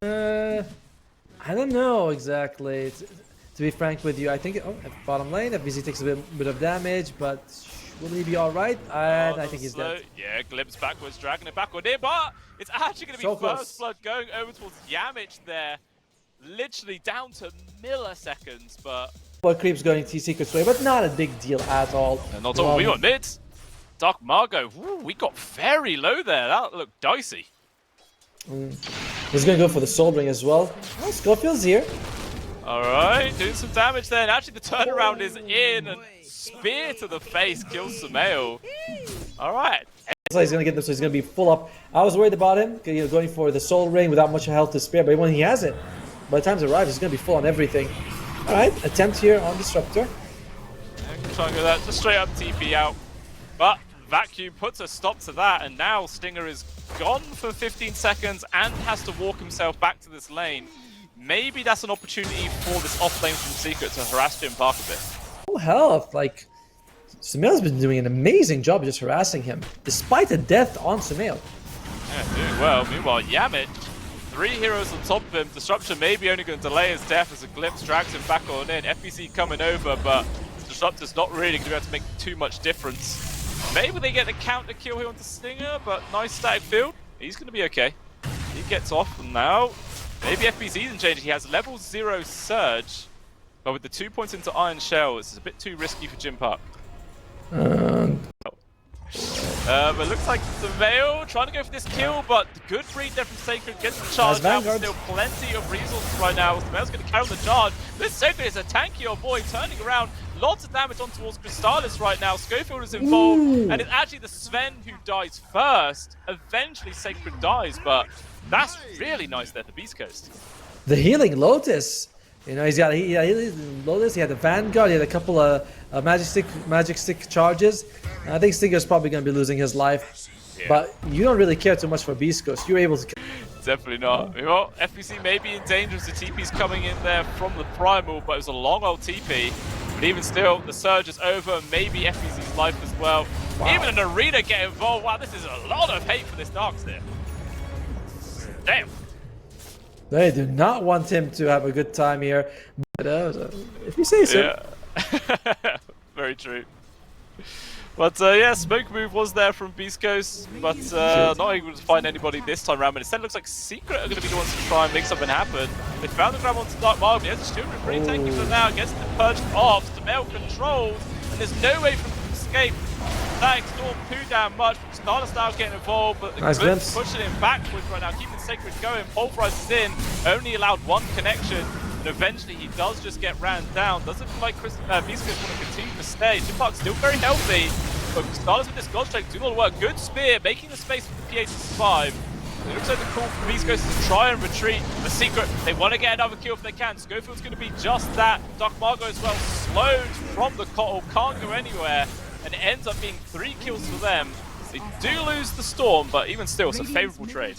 I don't know exactly. To be frank with you, I think at bottom lane, FBZ takes a bit of damage, but will he be all right? And I think he's dead. Yeah, glimpse backwards, dragging it backward in, but it's actually going to be So first close. blood going over towards Yamich there. Literally down to milliseconds, but... What creeps going to Secret's way, but not a big deal at all. And not all we got mid. Dark Margot, ooh, we got very low there. That looked dicey. He's going to go for the Soul Ring as well. Oh, Schofield's here. Alright, doing some damage there. And actually the turnaround is in. And spear to the face kills Sumail. Alright. So he's going to get this, so he's going to be full up. I was worried about him, going for the Soul Ring without much health to spare, but when he has it, by the time it arrives, he's going to be full on everything. Alright, attempt here on Disruptor. Yeah, try and go that, just straight up TP out. But Vacuum puts a stop to that, and now Stinger is gone for 15 seconds and has to walk himself back to this lane. Maybe that's an opportunity for this off lane from Secret to harass Jim Park a bit. Oh, health, like, Sumail's been doing an amazing job just harassing him, despite a death on Sumail. Yeah, doing well. Meanwhile, Yamich, 3 heroes on top of him. Disruption maybe only going to delay his death as a glimpse drags him back on in. FBC coming over, but Disruptor's not really going to be able to make too much difference. Maybe they get the counter kill here onto Stinger, but nice static field. He's going to be okay. He gets off, and now maybe FBC isn't changing. He has level 0 Surge, but with the 2 points into Iron Shell, this is a bit too risky for Jim Park. But looks like Sumail trying to go for this kill, but good read there from Sacred, gets the charge out. Still plenty of resources right now. Sumail's going to carry on the charge. This Sacred is a tankier boy, turning around. Lots of damage on towards Crystallis right now. Schofield is involved, and it's actually the Sven who dies first. Eventually Sacred dies, but that's really nice there for BEASTCOAST. The healing Lotus. You know, he had Lotus, he had the Vanguard, he had a couple of magic stick charges. And I think Stinger's probably going to be losing his life. Yeah. But you don't really care too much for BEASTCOAST. You're able to... Definitely not. Well, FBC may be in danger as the TP's coming in there from the Primal, but it was a long old TP. But even still, the Surge is over, maybe FBC's life as well. Wow. Even an Arena get involved. Wow, this is a lot of hate for this Darkseer. Damn. They do not want him to have a good time here. But if you say so. Yeah. Very true. But yeah, smoke move was there from BEASTCOAST, but not able to find anybody this time around. But instead, it looks like Secret are going to be the ones to try and make something happen. They found the grab onto Dark Marble. He has a shield pretty tanky for now. Gets the purge off. Sumail controls, and there's no way for him to escape. That Storm too damn much. Stardust now getting involved, but the Glimpse pushing him backwards right now, keeping Sacred going. Pulverizes in, only allowed one connection. And eventually he does just get ran down. Doesn't look like BEASTCOAST want to continue to stay. Jim Park's still very healthy, but Stardust with this God Strike do not work. Good spear, making the space for the PA to survive. It looks like the call for BEASTCOAST is to try and retreat. The Secret, they want to get another kill if they can. Schofield's going to be just that. Dark Margot as well, slowed from the Cottle, can't go anywhere, and it ends up being 3 kills for them. They do lose the Storm, but even still, it's a favorable trade.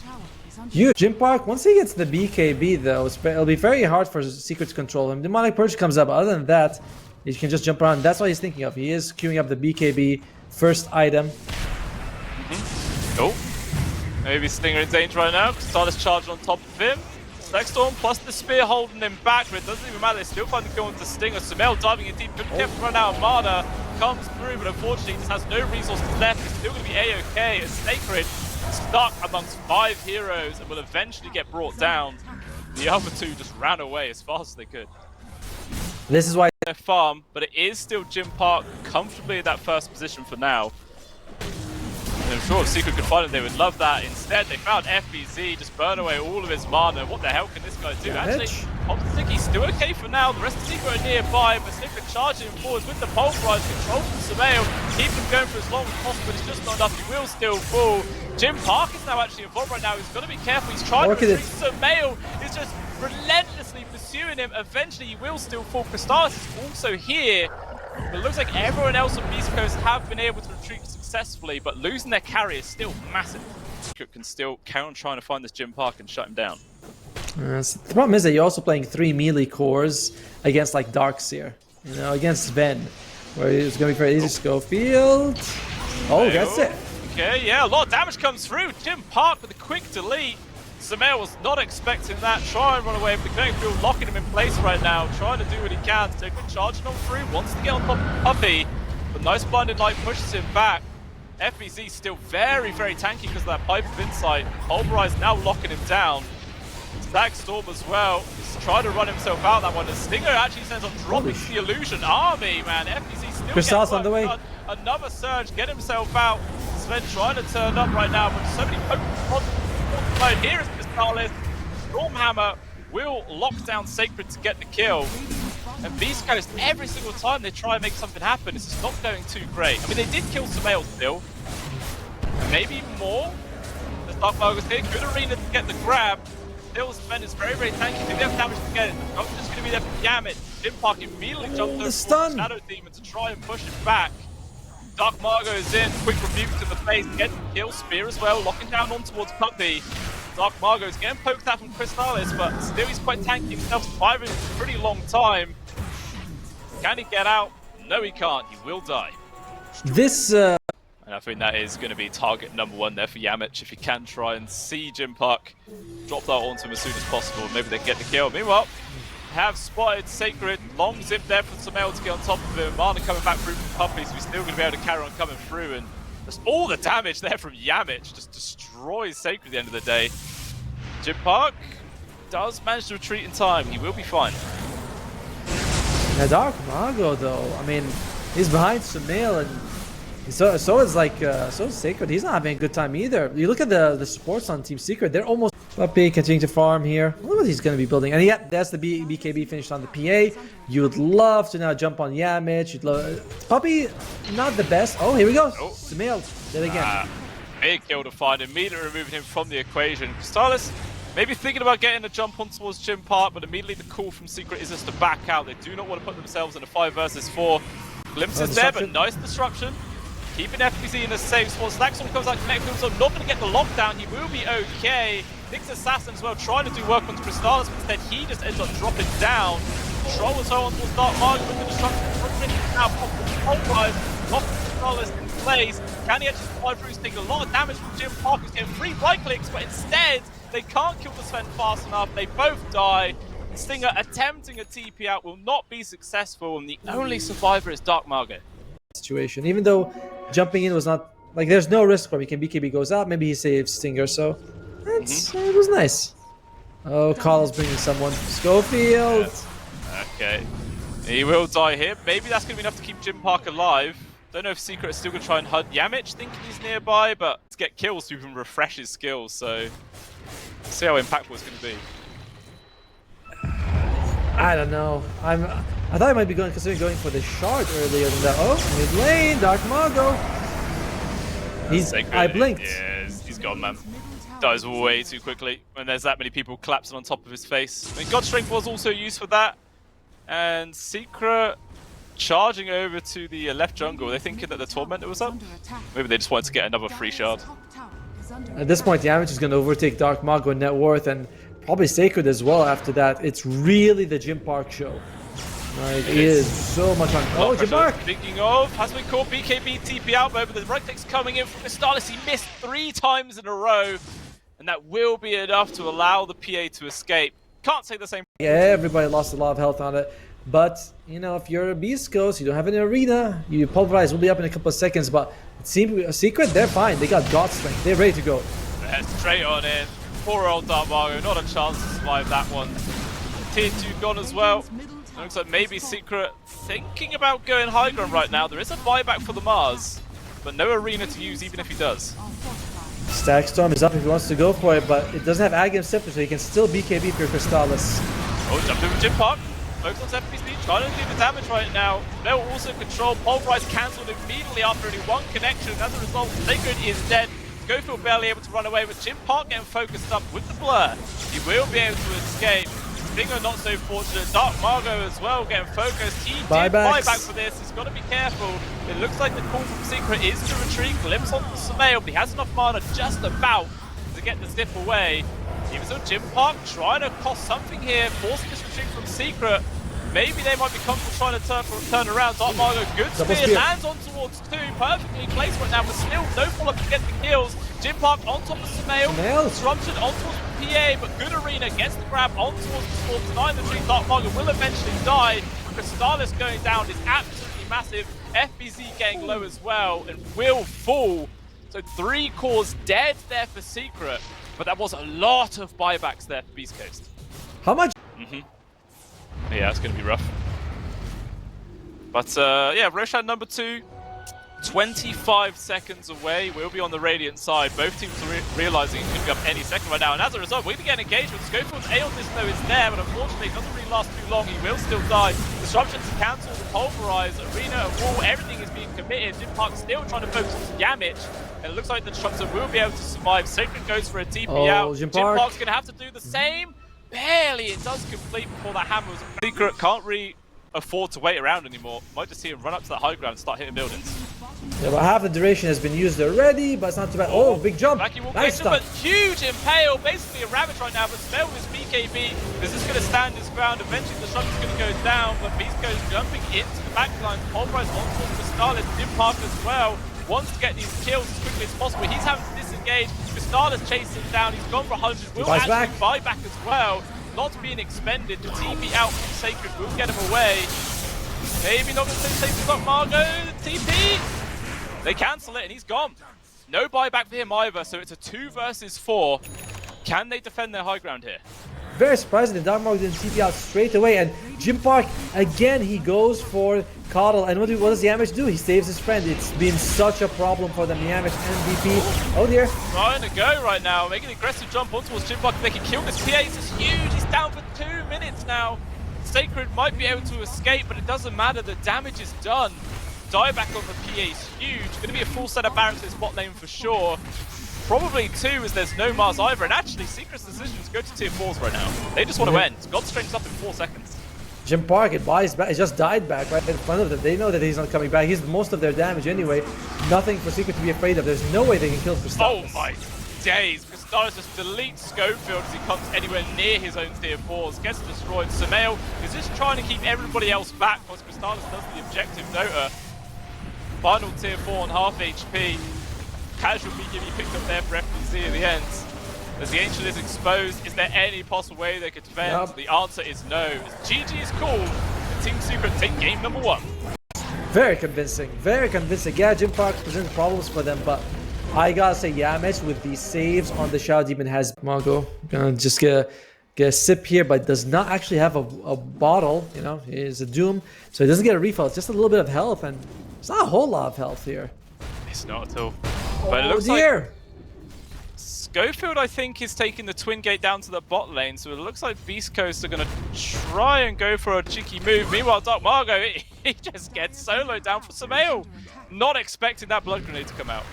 Jim Park, once he gets the BKB though, it'll be very hard for Secret to control him. Demonic Purge comes up, other than that, he can just jump around. That's what he's thinking of. He is queuing up the BKB first item. Cool. Maybe Stinger in danger right now. Stardust charged on top of him. Storm plus the spear holding him back, but it doesn't even matter. They still find the kill into Stinger. Sumail diving in deep, couldn't get run out of mana. Comes through, but unfortunately he just has no resources left. He's still going to be A-OK. As Sacred stuck amongst 5 heroes and will eventually get brought down. The other 2 just ran away as fast as they could. This is why their farm, but it is still Jim Park comfortably in that first position for now. And I'm sure if Secret could find it, they would love that. Instead, they found FBZ, just burn away all of his mana. What the hell can this guy do? Actually, Optistiki's still okay for now. The rest of Secret are nearby, but Secret charging him forwards with the pulverize, control from Sumail. Keep him going for as long as possible, it's just not enough. He will still fall. Jim Park is now actually involved right now. He's got to be careful. He's trying to retreat. Sumail is just relentlessly pursuing him. Eventually, he will still fall. Crystallis is also here. But it looks like everyone else on BEASTCOAST have been able to retreat successfully, but losing their carry is still massive. Secret can still carry on trying to find this Jim Park and shut him down. The problem is that you're also playing 3 melee cores against like Darkseer, you know, against Sven, where it's going to be very easy. Schofield. Oh, that's it. Okay, yeah, a lot of damage comes through. Jim Park with a quick delete. Sumail was not expecting that. Try and run away, but going through, locking him in place right now, trying to do what he can. Sacred charging on through, wants to get on top of Puppey, but nice blinded light pushes him back. FBZ still very, very tanky because of that pipe of insight. Pulverize now locking him down. Stag Storm as well. He's trying to run himself out that one. And Stinger actually sends on dropping the illusion army, man. FBZ still Crystal's on the way. done. Another surge, get himself out. Sven trying to turn up right now, but so many pokemon. Here is Crystallis. Stormhammer will lock down Sacred to get the kill. And BEASTCOAST, every single time they try and make something happen, it's just not going too great. I mean, they did kill Sumail still. Maybe more. The Dark Margos here. Good arena to get the grab. Still, Sven is very, very tanky. They have damage to get it. The Doctor's going to be there for Yamit. Jimpark immediately jumped over the Shadow Demon to try and push it back. Dark Margo is in. Quick rebuke to the face. Getting the kill. Spear as well. Locking down on towards Puppey. Dark Margo is getting poked at from Crystallis, but still he's quite tanky himself, surviving for a pretty long time. Can he get out? No, he can't. He will die. This and I think that is going to be target number one there for Yamich. If he can try and see Jimpark, drop that onto him as soon as possible. Maybe they can get the kill. Meanwhile, have spotted Sacred. Long zip there for Sumail to get on top of him. Mana coming back through from Puppey, so he's still going to be able to carry on coming through. And just all the damage there from Yamich just destroys Sacred at the end of the day. Jimpark does manage to retreat in time. He will be fine. Yeah, Dark Margo though, I mean, he's behind Sumail, and so is like so is Sacred. He's not having a good time either. You look at the supports on Team Secret; they're almost Puppey continuing to farm here. Look what he's going to be building, and yeah, that's the BKB finished on the PA. You would love to now jump on Yamich. You'd love Puppey, not the best. Oh, here we go. Oh. Sumail did it again. Big kill to find, immediately removing him from the equation. Crystallis maybe thinking about getting a jump on towards Jimpark, but immediately the call from Secret is just to back out. They do not want to put themselves in a 5 versus 4. Glimpses there, but nice disruption. Keeping FBZ in a safe spot. Slaxon comes out connected, so not going to get the lockdown. He will be okay. Nick's Assassin as well, trying to do work on Crystallis, but instead he just ends up dropping down. Troll as well on towards Dark Margos with the destruction. Now pulverized, lock Crystallis in place. Can he actually survive through? He's taking a lot of damage from Jimpark, who's getting 3 right clicks, but instead they can't kill the Sven fast enough. They both die. Stinger attempting a TP out will not be successful, and the only survivor is Dark Margo. Situation, even though jumping in was not like there's no risk for him. BKB goes out, maybe he saves Stinger, so that's it was nice. Oh, Carl's bringing someone. Schofield. Okay, he will die here. Maybe that's going to be enough to keep Jimpark alive. Don't know if Secret is still going to try and hunt Yamich, thinking he's nearby, but to get kills to even refresh his skills, so let's see how impactful it's going to be. I don't know. I thought I might be considering going for the shard earlier than that. Oh, mid lane, Dark Margo. I blinked. Yeah, he's gone, man. Dies way too quickly when there's that many people collapsing on top of his face. I mean, God Strength was also used for that. And Secret charging over to the left jungle. They're thinking that the Tormentor was up. Maybe they just wanted to get another free shard. At this point, Yamich is going to overtake Dark Margo in net worth and probably Sacred as well after that. It's really the Jimpark show. Like, it is so much fun. Oh, Jimpark! Speaking of, has been caught BKB TP out, but the right click's coming in from Crystallis. He missed 3 times in a row, and that will be enough to allow the PA to escape. Can't say the same. Yeah, everybody lost a lot of health on it. But, you know, if you're a BEASTCOAST, you don't have an arena, you pulverize, will be up in a couple of seconds, but it seems Secret, they're fine. They got God Strength. They're ready to go. Yeah, straight on in. Poor old Dark Margo, not a chance to survive that one. Tier 2 gone as well. Looks like maybe Secret thinking about going high ground right now. There is a buyback for the Mars, but no arena to use even if he does. Stackstorm is up if he wants to go for it, but it doesn't have Agam Scepter, so he can still BKB for Crystallis. Oh, jumped over Jimpark. Focus on FPC, trying to do the damage right now. They'll also control. Pulverize cancelled immediately after only 1 connection. As a result, Sacred is dead. Schofield barely able to run away with Jimpark getting focused up with the blur. He will be able to escape. Stinger not so fortunate. Dark Margo as well getting focused. He did buyback for this. He's got to be careful. It looks like the call from Secret is to retreat. Glimpse onto Sumail, but he has enough mana just about to get the zip away. Even so, Jimpark trying to cost something here, forcing this retreat from Secret. Maybe they might be comfortable trying to turn around. Dark Margo, good spear, lands on towards 2, perfectly placed right now, but still no follow-up to get the kills. Jim Park on top of Samael, Disruption on towards PA, but good arena gets the grab on towards the Storm, denying the dream. Dark Margo will eventually die. Crystallis going down is absolutely massive. FBZ getting low as well and will fall. So 3 cores dead there for Secret, but that was a lot of buybacks there for Beast Coast. How much? Yeah, it's going to be rough. But yeah, Roshan number 2, 25 seconds away. We'll be on the Radiant side. Both teams are realizing it could be up any second right now. And as a result, we're going to get engaged with Schofield's A on this though is there, but unfortunately it doesn't really last too long. He will still die. Disruption to cancel, the pulverize, arena, wall, everything is being committed. Jim Park still trying to focus on Yamich. And it looks like the Disruptor will be able to survive. Sacred goes for a TP out. Jim Park's going to have to do the same. Barely, it does complete before that hammer was. Secret can't really afford to wait around anymore. Might just see him run up to that high ground and start hitting buildings. Yeah, but half the duration has been used already, but it's not too bad. Oh, big jump! Nice stuff. But huge impale, basically a Ravage right now, but Spell with BKB. Is this going to stand his ground? Eventually the shot is going to go down, but Beast goes jumping into the backline. Pulverize onto the Scarlet, Jim Park as well. Wants to get these kills as quickly as possible. He's having to disengage. Crystallis chasing him down. He's gone for 100. Will actually buy back as well. Not being expended. The TP out from Sacred will get him away. Maybe not going to save Dark Margo. TP. They cancel it and he's gone. No buyback for him either. So it's a 2 versus 4. Can they defend their high ground here? Very surprising that Dark Margo didn't TP out straight away. And Jim Park, again, he goes for Coddle. And what does Yamich do? He saves his friend. It's been such a problem for them. Yamich MVP. Oh dear. Trying to go right now. Making an aggressive jump on towards Jim Park. They can kill this. PA is huge. He's down for 2 minutes now. Sacred might be able to escape, but it doesn't matter. The damage is done. Dieback on the PA is huge. Going to be a full set of barracks in this bot lane for sure. Probably 2 as there's no Mars either. And actually, Secret's decision is go to tier 4s right now. They just want to end. God strength's up in 4 seconds. Jim Park, it buys back. It just died back right in front of them. They know that he's not coming back. He's most of their damage anyway. Nothing for Secret to be afraid of. There's no way they can kill Crystallis. Oh my days. Crystallis just deletes Schofield as he comes anywhere near his own tier 4s. Gets destroyed. Samael is just trying to keep everybody else back once Crystallis does the objective. Dota. Final tier 4 on half HP. Casual BKB picked up there for FBZ at the end. As the Ancient is exposed, is there any possible way they could defend? Yep. The answer is no. As GG is called, and Team Secret take game number 1. Very convincing. Very convincing. Yeah, Jim Park presents problems for them, but I gotta say Yamich with these saves on the Shadow Demon has Margo. Gonna just get a sip here, but does not actually have a bottle. You know, it's a Doom, so he doesn't get a refill. It's just a little bit of health, and it's not a whole lot of health here. It's not at all. But it looks like Schofield, I think, is taking the Twin Gate down to the bot lane, so it looks like Beast Coast are going to try and go for a cheeky move. Meanwhile, Dark Margo, he just gets soloed down for Samael. Not expecting that blood grenade to come out.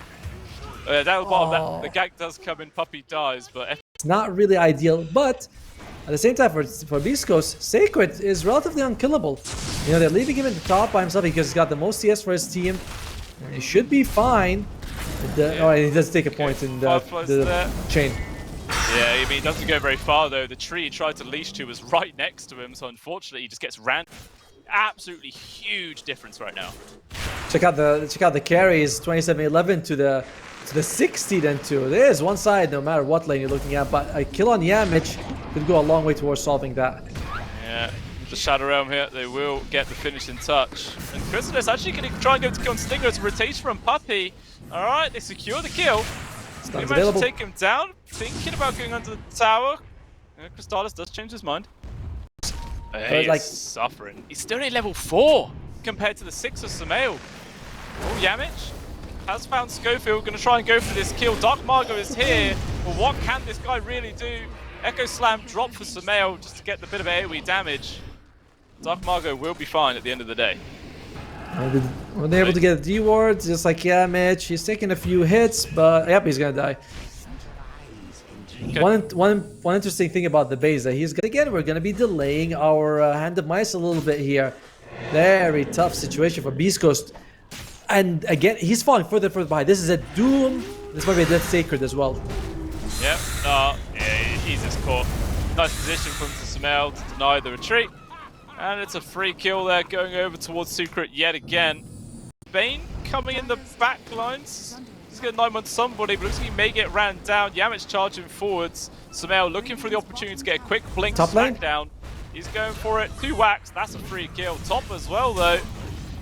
Down the bottom, the gag does come in, Puppy dies, but it's not really ideal, but at the same time, for Beast Coast, Sacred is relatively unkillable. You know, they're leaving him at the top by himself because he's got the most CS for his team. And he should be fine. Oh, he does take a point in the chain. Yeah, I mean, he doesn't go very far though. The tree he tried to leash to was right next to him, so unfortunately he just gets ran. Absolutely huge difference right now. Check out the carries, 27-11 to the 60 then too. There's one side no matter what lane you're looking at, but a kill on Yamich could go a long way towards solving that. Yeah. The Shadow Realm here, they will get the finishing touch. And Crystallis actually going to try and go to kill on Stinger. It's a rotation from Puppy. Alright, they secure the kill. They managed to take him down. Thinking about going under the tower. Crystallis does change his mind. He's suffering. He's still only level 4 compared to the 6 of Samael. Oh, Yamich has found Schofield. Going to try and go for this kill. Dark Margo is here. But what can this guy really do? Echo Slam drop for Samael just to get the bit of AoE damage. Dark Margo will be fine at the end of the day. Were they able to get a D-ward, just like Yamich. He's taking a few hits, but yep, he's gonna die. Okay. One interesting thing about the base that he's again, we're gonna be delaying our Hand of Mice a little bit here. Very tough situation for Beast Coast. And again, he's falling further behind. This is a Doom. This might be a Death Sacred as well. Yep. Yeah, he's just caught. Nice position from Samael to deny the retreat. And it's a free kill there, going over towards Secret yet again. Bane coming in the back lines. He's going to 9-1 somebody, but looks like he may get ran down. Yamit's charging forwards. Sumail looking for the opportunity to get a quick blink smackdown. He's going for it. 2 whacks. That's a free kill. Top as well, though.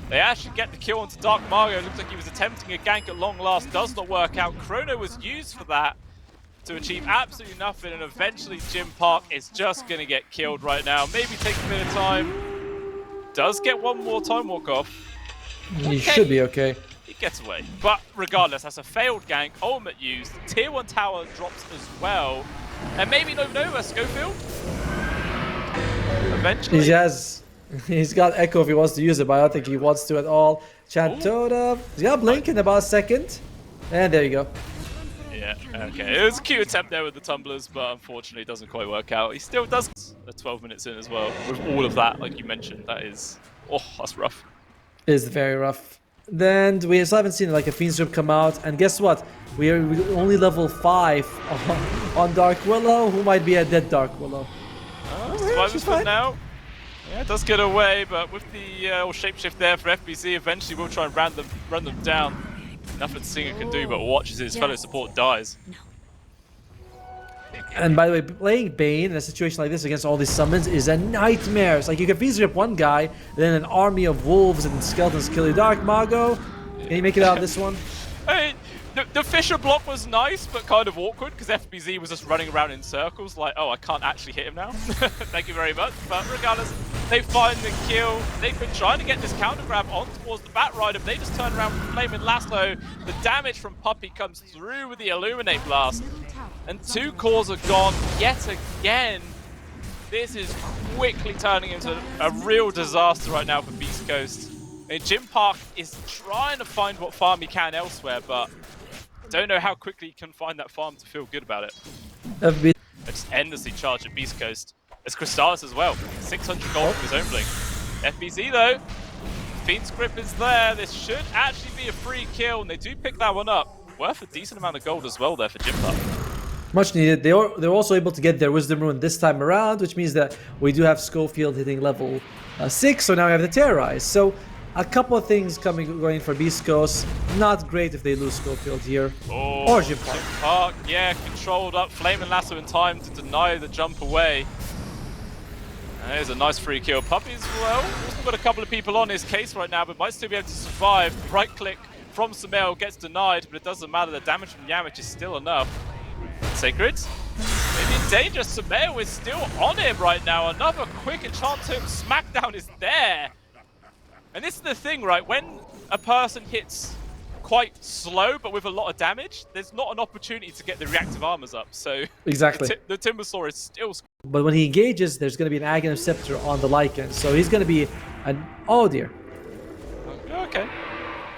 They actually get the kill onto Dark Margo. Looks like he was attempting a gank at long last. Does not work out. Chrono was used for that to achieve absolutely nothing, and eventually Jim Park is just going to get killed right now. Maybe take a bit of time. Does get one more time walk off. He should be okay. He gets away. But regardless, that's a failed gank. Ultimate used. Tier 1 tower drops as well. And maybe no Nova, Schofield. Eventually. He's got Echo if he wants to use it, but I don't think he wants to at all. Chantota. He's got Blink in about a second. And there you go. Yeah, okay. It was a cute attempt there with the tumblers, but unfortunately it doesn't quite work out. He still does 12 minutes in as well. With all of that, like you mentioned, that is... Oh, that's rough. It is very rough. Then we still haven't seen like a Fiend's Rip come out, and guess what? We are only level 5 on Dark Willow, who might be a dead Dark Willow. Survivors for now. Yeah, it does get away, but with the shapeshift there for FBZ, eventually we'll try and run them down. Nothing Singer can do but watch as his fellow support dies. And by the way, playing Bane in a situation like this against all these summons is a nightmare. It's like you can Fiend's Rip one guy, then an army of wolves and skeletons kill you. Dark Mago, can you make it out of this one? Hey, the Fisher block was nice, but kind of awkward, because FBZ was just running around in circles like, oh, I can't actually hit him now. Thank you very much. But regardless, they find the kill. They've been trying to get this counter grab on towards the Bat Rider, but they just turn around with Flaming Lasso. The damage from Puppey comes through with the Illuminate Blast. And 2 cores are gone yet again. This is quickly turning into a real disaster right now for Beast Coast. And Jim Park is trying to find what farm he can elsewhere, but don't know how quickly he can find that farm to feel good about it. They just endlessly charge at Beast Coast. There's Crystallis as well, 600 gold from his own blink. FBZ though, Fiend's Grip is there. This should actually be a free kill, and they do pick that one up. Worth a decent amount of gold as well there for Jim Park. Much needed. They're also able to get their Wisdom Rune this time around, which means that we do have Schofield hitting level 6, so now we have the Terrorize. So a couple of things going for Beast Coast. Not great if they lose Schofield here. Oh, or Jim Park. Jim Park, yeah, controlled up. Flaming Lasso in time to deny the jump away. And there's a nice free kill. Puppey as well. Also got a couple of people on his case right now, but might still be able to survive. Right click from Sumail gets denied, but it doesn't matter. The damage from Yamich is still enough. Sacred, maybe in danger. Sumail is still on him right now. Another quick enchant him. Smackdown is there. And this is the thing, right? When a person hits quite slow but with a lot of damage, there's not an opportunity to get the reactive armors up. So exactly, the Timbersaw is still. But when he engages, there's going to be an Aghanim Scepter on the Lycan, so he's going to be an oh dear. Okay,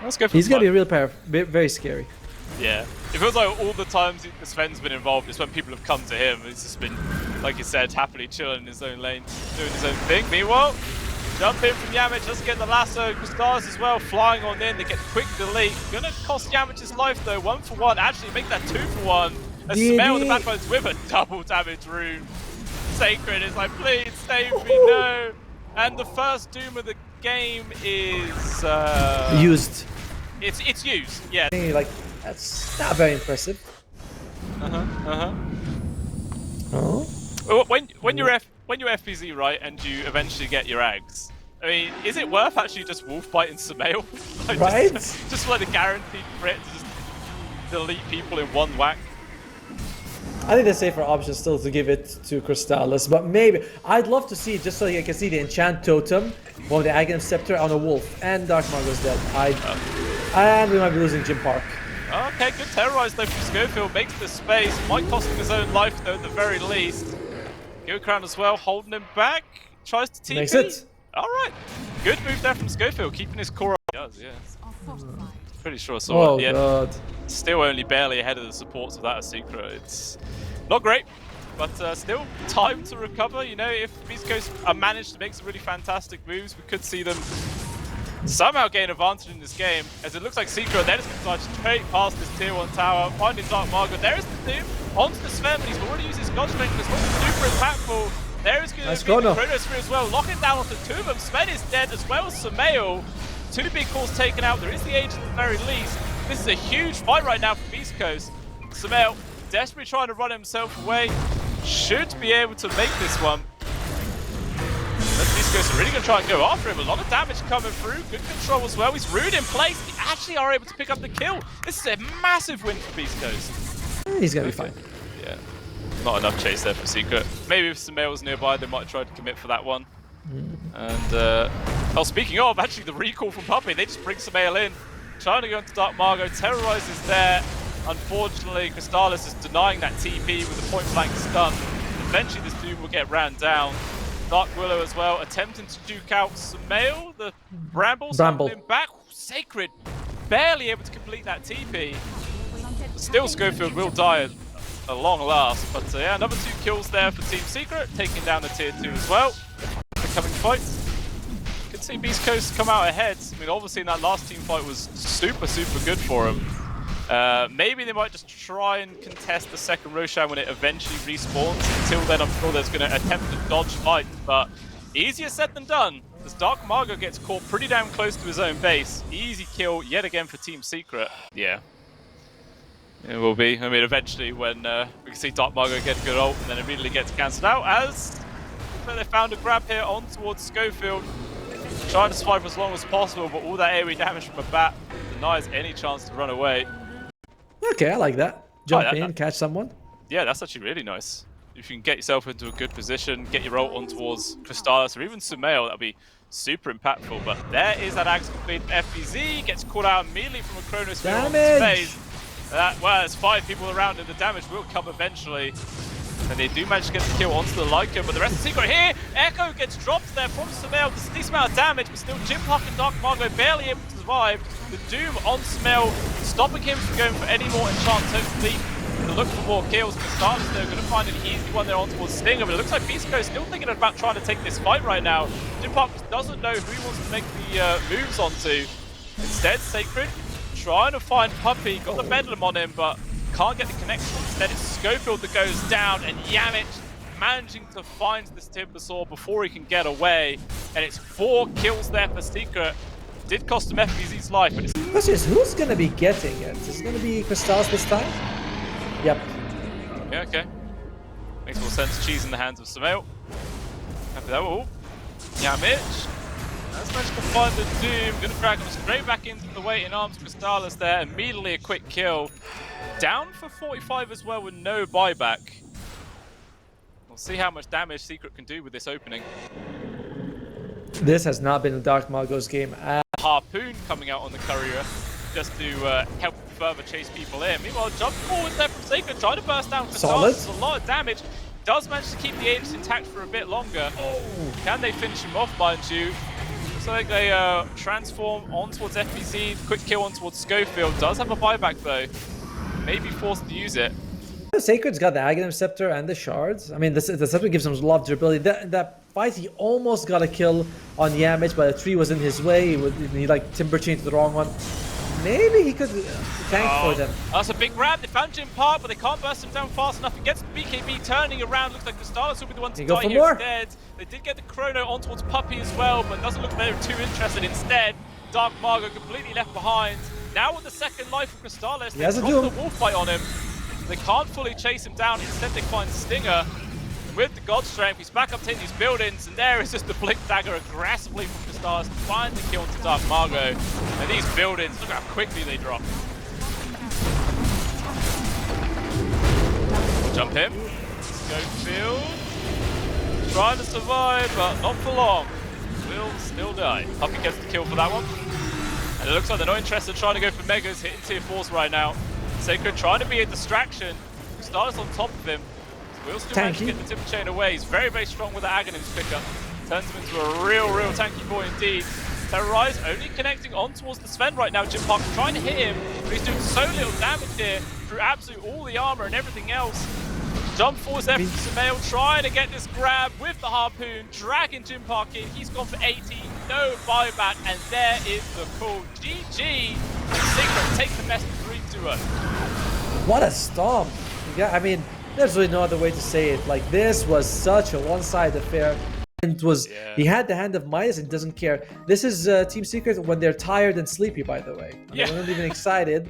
let's go for. He's going to be a real pair, very scary. Yeah, it feels like all the times Sven's been involved is when people have come to him. He's just been, like you said, happily chilling in his own lane, doing his own thing. Meanwhile, jump in from Yamich, just get the lasso. Crystallis as well, flying on in. They get quick delete. Gonna cost Yamich's life though, 1 for 1. Actually, make that 2 for 1. As Sumail the backbones with a double damage rune. Sacred is like, please save me, no. And the first doom of the game is used. It's used, yeah. Like, that's not very impressive. Oh. Well, when you're FBZ, right, and you eventually get your eggs, I mean, is it worth actually just wolf biting Sumail? Like, right? Just for like the guaranteed crit to just delete people in one whack. I think the safer option is still to give it to Crystallis, but maybe I'd love to see, just so you can see the enchant totem, one of the Aghanim Scepter on a wolf, and Dark Margo's dead. And we might be losing Jim Park. Okay, good terrorize though from Schofield, makes the space, might cost him his own life though at the very least. Gilcrown as well, holding him back, tries to TP. Makes it. Alright, good move there from Schofield, keeping his core up. He does, yeah. Pretty sure so. Oh god. Still only barely ahead of the supports without a secret. It's not great, but still time to recover. You know, if Beast Coast managed to make some really fantastic moves, we could see them somehow gain advantage in this game, as it looks like Secret, they're just going to slide straight past this tier 1 tower, finding Dark Margo. There is the Doom onto the Sven, but he's already used his God Strength, it's not super impactful. There is going Nice to be the chrono. Chrono Sphere as well, locking down onto two of them. Sven is dead as well as Sumail. Two big calls taken out. There is the Age at the very least. This is a huge fight right now for Beast Coast. Sumail desperately trying to run himself away. Should be able to make this one. Beast Coast are really going to try and go after him. A lot of damage coming through. Good control as well. He's rude in place. They actually are able to pick up the kill. This is a massive win for Beast Coast. He's gonna be fine. Yeah. Not enough chase there for Secret. Maybe if Sumail was nearby, they might try to commit for that one. And, oh, speaking of, actually the recall from Puppey, they just bring Sumail in. Trying to go into Dark Margot. Terrorize is there. Unfortunately, Crystallis is denying that TP with a point-blank stun. Eventually, this dude will get ran down. Dark Willow as well, attempting to duke out Sumail. The Bramble. Him back. Sacred, barely able to complete that TP. Still, Schofield will die at a long last. But yeah, another 2 kills there for Team Secret, taking down the tier 2 as well. The coming fights. You can see Beast Coast come out ahead. I mean, obviously, in that last team fight was super good for him. Maybe they might just try and contest the second Roshan when it eventually respawns. Until then, I'm sure there's going to attempt to dodge fight, but easier said than done. As Dark Margo gets caught pretty damn close to his own base. Easy kill yet again for Team Secret. Yeah. It will be. I mean, eventually when we can see Dark Margo get a good ult and then immediately gets cancelled out as they found a grab here on towards Schofield. Trying to survive for as long as possible, but all that AoE damage from a bat denies any chance to run away. Okay, I like that. Jump in, catch someone. Yeah, that's actually really nice. If you can get yourself into a good position, get your ult on towards Crystallis or even Sumail, that'll be super impactful. But there is that axe complete. FBZ gets caught out immediately from a Chrono Sphere on his face. Well, there's 5 people around and the damage will come eventually. And they do manage to get the kill onto the Leica, but the rest of the Secret here, Echo gets dropped there from Sumail. There's a decent amount of damage, but still Jim Puck and Dark Margo barely able to survive. The Doom on Sumail, stopping him from going for any more enchant token to look for more kills. Crystallis, they're going to find an easy one there on towards Stinger, but it looks like Beast Coast still thinking about trying to take this fight right now. Jim Puck doesn't know who he wants to make the moves onto. Instead, Sacred trying to find Puppey, got the Bedlam on him, but can't get the connection. Instead, it's Schofield that goes down, and Yamich managing to find this Timbersaw before he can get away. And it's 4 kills there for Secret. Did cost him FBZ's life, but it's... The question is, who's going to be getting it? Is it going to be Crystallis this time? Yep. Yeah, okay. Makes more sense. Cheese in the hands of Sumail. Happy that. Oh, Yamich has managed to find the Doom. Gonna drag him straight back into the waiting arms. Crystallis there. Immediately a quick kill. Down for 45 as well with no buyback. We'll see how much damage Secret can do with this opening. This has not been a Dark Margo's game. Harpoon coming out on the courier just to help further chase people in. Meanwhile, jump forward there from Sacred, trying to burst down Crystallis. A lot of damage. Does manage to keep the Aegis intact for a bit longer. Oh. Can they finish him off, mind you? Looks like they transform on towards FBC. Quick kill on towards Schofield. Does have a buyback though. May be forced to use it. Sacred's got the Aghanim Scepter and the shards. I mean, the Scepter gives him a lot of durability. That fight, he almost got a kill on Yamich, but a tree was in his way. He like timber chained to the wrong one. Maybe he could tank for them. That's a big grab. They found Jim Park, but they can't burst him down fast enough. He gets the BKB turning around. Looks like Crystallis will be the one to die here instead. They did get the Chrono on towards Puppey as well, but doesn't look like they're too interested. Instead, Dark Margo completely left behind. Now with the second life of Crystallis, they drop the wolf bite on him. They can't fully chase him down. Instead, they find Stinger with the God Strength. He's back up to these buildings, and there is just the Blink Dagger aggressively from Crystallis to find the kill to Dark Margo. And these buildings, look how quickly they drop. Jump him. Schofield trying to survive, but not for long. Will still die. Puppey gets the kill for that one. And it looks like they're not interested in trying to go for Megas, hitting tier 4s right now. Sacred trying to be a distraction. Crystallis on top of him. Will still manage to get the timber chain away. He's very strong with the Aghanim's pickup. Turns him into a real tanky boy indeed. Terrorize only connecting on towards the Sven right now. Jim Park trying to hit him, but he's doing so little damage here through absolutely all the armor and everything else. Jump force there from Sumail, trying to get this grab with the Harpoon, dragging Jim Park in. He's gone for 80, no buyback, and there is the call. GG, and Secret take the best of 3 to us. What a stomp. Yeah, I mean, There's really no other way to say it. Like, this was such a one-sided affair. And it was, he had the hand of Midas and doesn't care. This is Team Secret when they're tired and sleepy, by the way. They're not even excited.